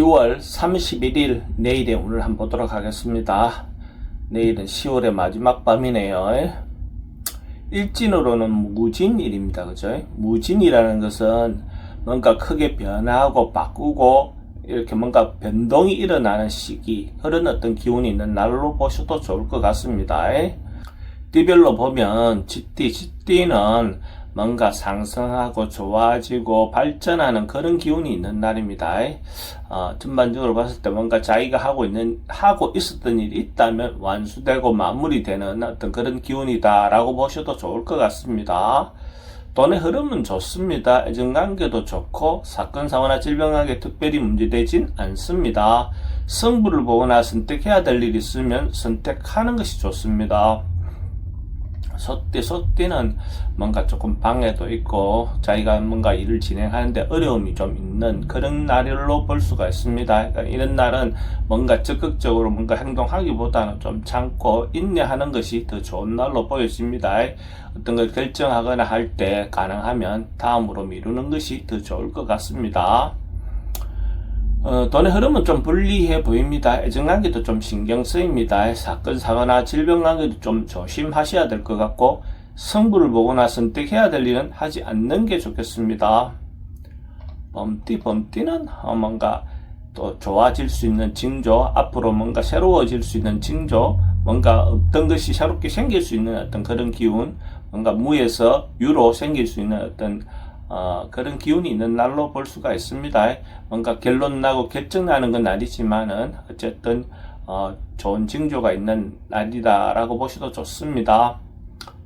10월 31일 내일의 운을 한번 보도록 하겠습니다. 내일은 10월의 마지막 밤이네요. 일진으로는 무진일입니다. 그죠? 무진이라는 것은 뭔가 크게 변하고 바꾸고 이렇게 뭔가 변동이 일어나는 시기, 그런 어떤 기운이 있는 날로 보셔도 좋을 것 같습니다. 띠별로 보면 쥐띠는 뭔가 상승하고 좋아지고 발전하는 그런 기운이 있는 날입니다. 전반적으로 봤을 때 뭔가 자기가 하고 있었던 일이 있다면 완수되고 마무리되는 어떤 그런 기운이다라고 보셔도 좋을 것 같습니다. 돈의 흐름은 좋습니다. 애정관계도 좋고 사건, 사고나 질병관계 특별히 문제되진 않습니다. 승부를 보거나 선택해야 될 일이 있으면 선택하는 것이 좋습니다. 소띠는 뭔가 조금 방해도 있고 자기가 뭔가 일을 진행하는데 어려움이 좀 있는 그런 날로 볼 수가 있습니다. 그러니까 이런 날은 뭔가 적극적으로 뭔가 행동하기보다는 좀 참고 인내하는 것이 더 좋은 날로 보여집니다. 어떤 걸 결정하거나 할 때 가능하면 다음으로 미루는 것이 더 좋을 것 같습니다. 돈의 흐름은 좀 불리해 보입니다. 애정관계도 좀 신경 쓰입니다. 사건, 사고나 질병관계도 좀 조심하셔야 될 것 같고 승부를 보거나 선택해야 될 일은 하지 않는 게 좋겠습니다. 범띠는 뭔가 또 좋아질 수 있는 징조, 앞으로 뭔가 새로워질 수 있는 징조, 뭔가 어떤 것이 새롭게 생길 수 있는 어떤 그런 기운, 뭔가 무에서 유로 생길 수 있는 어떤 그런 기운이 있는 날로 볼 수가 있습니다. 뭔가 결론 나고 결정 나는 건 아니지만은 어쨌든 좋은 징조가 있는 날이다라고 보셔도 좋습니다.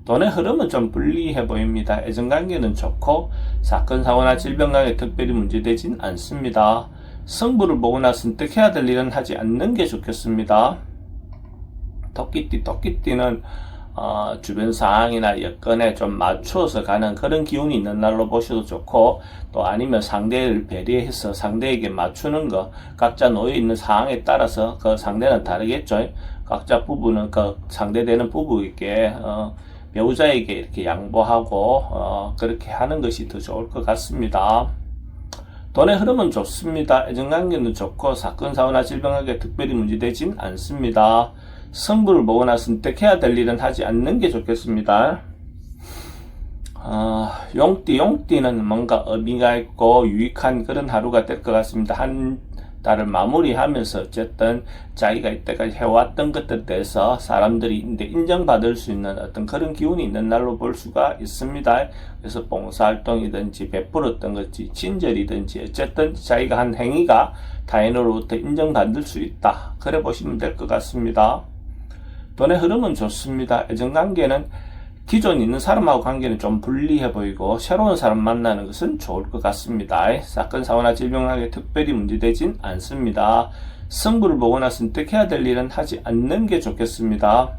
돈의 흐름은 좀 불리해 보입니다. 애정관계는 좋고 사건, 사고나 질병관계 특별히 문제되진 않습니다. 승부를 보거나 선택해야 될 일은 하지 않는 게 좋겠습니다. 토끼띠는 주변 상황이나 여건에 좀 맞춰서 가는 그런 기운이 있는 날로 보셔도 좋고, 또 아니면 상대를 배려해서 상대에게 맞추는 거, 각자 놓여있는 상황에 따라서 그 상대는 다르겠죠. 각자 부부는 그 상대되는 부부에게 배우자에게 이렇게 양보하고 그렇게 하는 것이 더 좋을 것 같습니다. 돈의 흐름은 좋습니다. 애정관계는 좋고 사건, 사고나 질병관계 특별히 문제되진 않습니다. 승부를 보거나 선택해야 될 일은 하지 않는 게 좋겠습니다. 용띠는 뭔가 의미가 있고 유익한 그런 하루가 될 것 같습니다. 한 달을 마무리하면서 어쨌든 자기가 이때까지 해왔던 것들에 대해서 사람들이 인정받을 수 있는 어떤 그런 기운이 있는 날로 볼 수가 있습니다. 그래서 봉사활동이든지 베풀었던 것이 친절이든지 어쨌든 자기가 한 행위가 타인으로부터 인정받을 수 있다. 그래 보시면 될 것 같습니다. 돈의 흐름은 좋습니다. 애정관계는 기존 있는 사람하고 관계는 좀 불리해 보이고 새로운 사람 만나는 것은 좋을 것 같습니다. 사건, 사고나 질병관계 특별히 문제되진 않습니다. 승부를 보거나 선택해야 될 일은 하지 않는 게 좋겠습니다.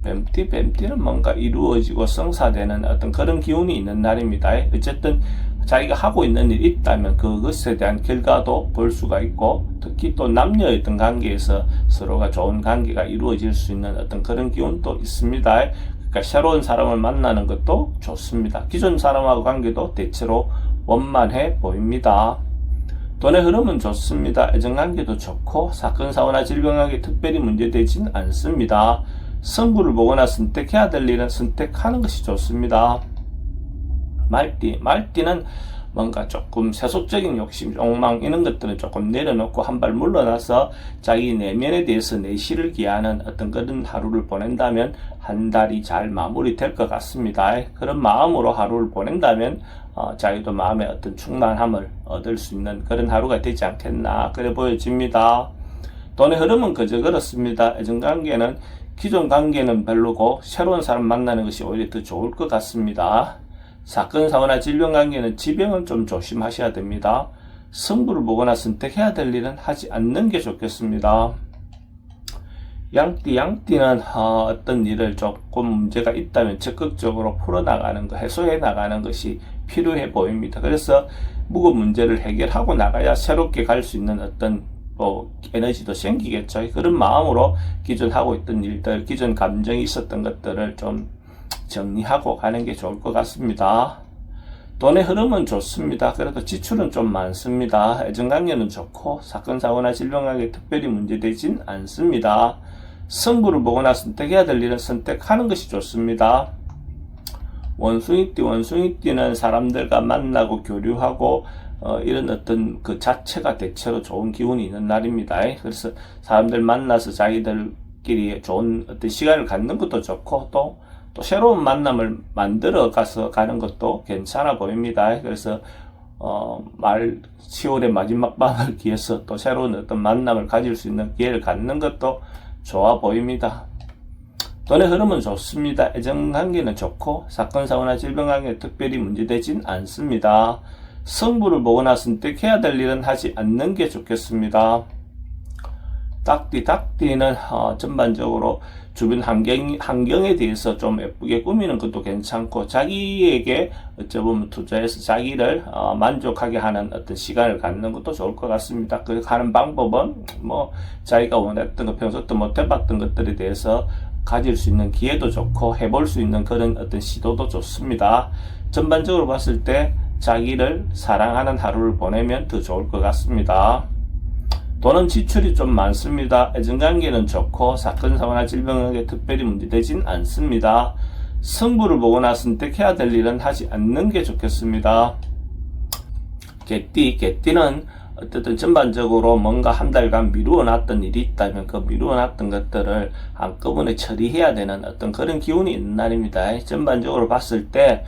뱀띠는 뭔가 이루어지고 성사되는 어떤 그런 기운이 있는 날입니다. 어쨌든 자기가 하고 있는 일이 있다면 그것에 대한 결과도 볼 수가 있고, 특히 또 남녀의 어떤 관계에서 서로가 좋은 관계가 이루어질 수 있는 어떤 그런 기운도 있습니다. 그러니까 새로운 사람을 만나는 것도 좋습니다. 기존 사람하고 관계도 대체로 원만해 보입니다. 돈의 흐름은 좋습니다. 애정관계도 좋고 사건, 사고나 질병관계 특별히 문제되진 않습니다. 승부를 보거나 선택해야 될 일은 선택하는 것이 좋습니다. 말띠는 뭔가 조금 세속적인 욕심, 욕망 이런 것들은 조금 내려놓고 한 발 물러나서 자기 내면에 대해서 내실을 기하는 어떤 그런 하루를 보낸다면 한 달이 잘 마무리될 것 같습니다. 그런 마음으로 하루를 보낸다면 자기도 마음의 어떤 충만함을 얻을 수 있는 그런 하루가 되지 않겠나 그래 보여집니다. 돈의 흐름은 그저 그렇습니다. 애정관계는 기존 관계는 별로고 새로운 사람 만나는 것이 오히려 더 좋을 것 같습니다. 사건, 사고나 질병관계는 지병은 좀 조심하셔야 됩니다. 승부를 보거나 선택해야 될 일은 하지 않는 게 좋겠습니다. 양띠는 어떤 일을 조금 문제가 있다면 적극적으로 풀어나가는 것, 해소해 나가는 것이 필요해 보입니다. 그래서 무거운 문제를 해결하고 나가야 새롭게 갈 수 있는 어떤 에너지도 생기겠죠. 그런 마음으로 기존 하고 있던 일들, 기존 감정이 있었던 것들을 좀 정리하고 가는 게 좋을 것 같습니다. 돈의 흐름은 좋습니다. 그래도 지출은 좀 많습니다. 애정관계는 좋고 사건 사고나 질병관계 특별히 문제되진 않습니다. 승부를 보거나 선택해야 될 일은 선택하는 것이 좋습니다. 원숭이띠는 사람들과 만나고 교류하고 이런 어떤 그 자체가 대체로 좋은 기운이 있는 날입니다. 그래서 사람들 만나서 자기들끼리 좋은 어떤 시간을 갖는 것도 좋고 또 새로운 만남을 만들어 가는 것도 괜찮아 보입니다. 그래서 10월의 마지막 밤을 기해서 또 새로운 어떤 만남을 가질 수 있는 기회를 갖는 것도 좋아 보입니다. 돈의 흐름은 좋습니다. 애정관계는 좋고 사건 사고나 질병관계 특별히 문제되진 않습니다. 승부를 보거나 선택해야 될 일은 하지 않는 게 좋겠습니다. 닭띠는 전반적으로 주변 환경에 대해서 좀 예쁘게 꾸미는 것도 괜찮고 자기에게 어쩌면 투자해서 자기를 만족하게 하는 어떤 시간을 갖는 것도 좋을 것 같습니다. 그 하는 방법은 자기가 원했던 것, 평소 때 못 해봤던 것들에 대해서 가질 수 있는 기회도 좋고 해볼 수 있는 그런 어떤 시도도 좋습니다. 전반적으로 봤을 때 자기를 사랑하는 하루를 보내면 더 좋을 것 같습니다. 돈은 지출이 좀 많습니다. 애정관계는 좋고 사건 사고나 질병관계 특별히 문제되진 않습니다. 승부를 보거나 선택해야 될 일은 하지 않는 게 좋겠습니다. 개띠는 어쨌든 전반적으로 뭔가 한 달간 미루어 놨던 일이 있다면 그 미루어 놨던 것들을 한꺼번에 처리해야 되는 어떤 그런 기운이 있는 날입니다. 전반적으로 봤을 때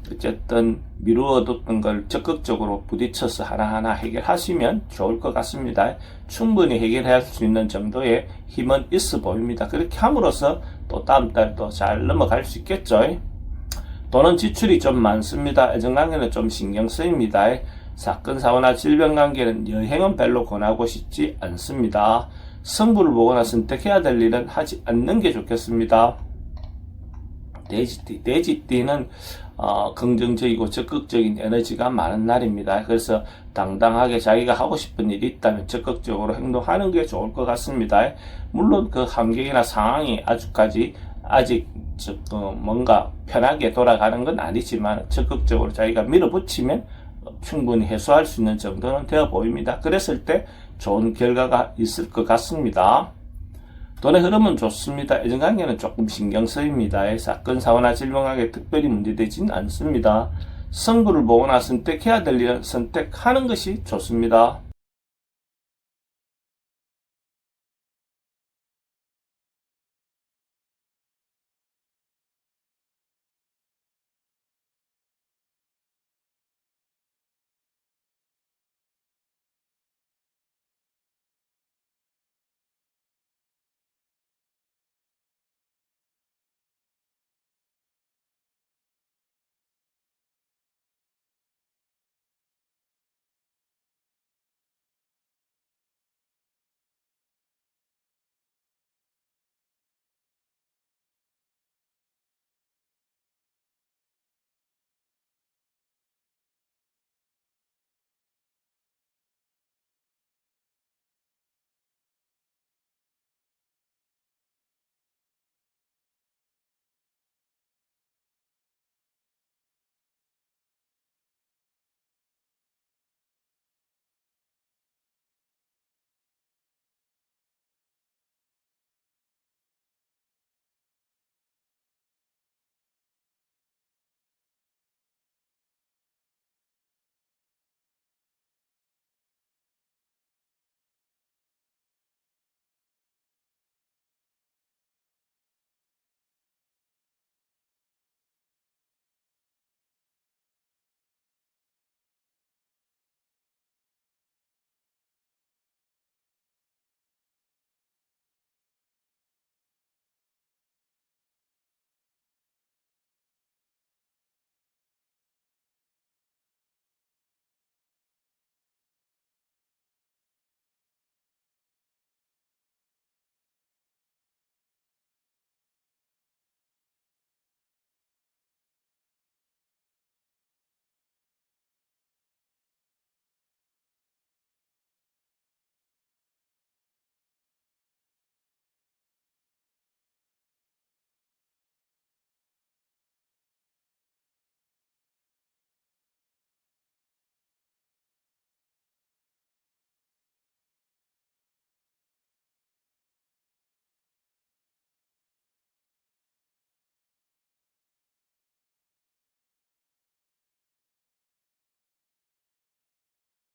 어쨌든 미루어뒀던 걸 적극적으로 부딪혀서 하나하나 해결하시면 좋을 것 같습니다. 충분히 해결할 수 있는 정도의 힘은 있어 보입니다. 그렇게 함으로써 또 다음 달도 잘 넘어갈 수 있겠죠. 돈은 지출이 좀 많습니다. 애정관계는 좀 신경 쓰입니다. 사건 사고나 질병관계는 여행은 별로 권하고 싶지 않습니다. 승부를 보거나 선택해야 될 일은 하지 않는 게 좋겠습니다. 돼지띠는 긍정적이고 적극적인 에너지가 많은 날입니다. 그래서 당당하게 자기가 하고 싶은 일이 있다면 적극적으로 행동하는 게 좋을 것 같습니다. 물론 그 환경이나 상황이 아직 뭔가 편하게 돌아가는 건 아니지만 적극적으로 자기가 밀어붙이면 충분히 해소할 수 있는 정도는 되어 보입니다. 그랬을 때 좋은 결과가 있을 것 같습니다. 돈의 흐름은 좋습니다. 애정관계는 조금 신경 쓰입니다. 사건 사고나 질병관계 특별히 문제되진 않습니다. 승부를 보거나 선택해야 될 일은 선택하는 것이 좋습니다.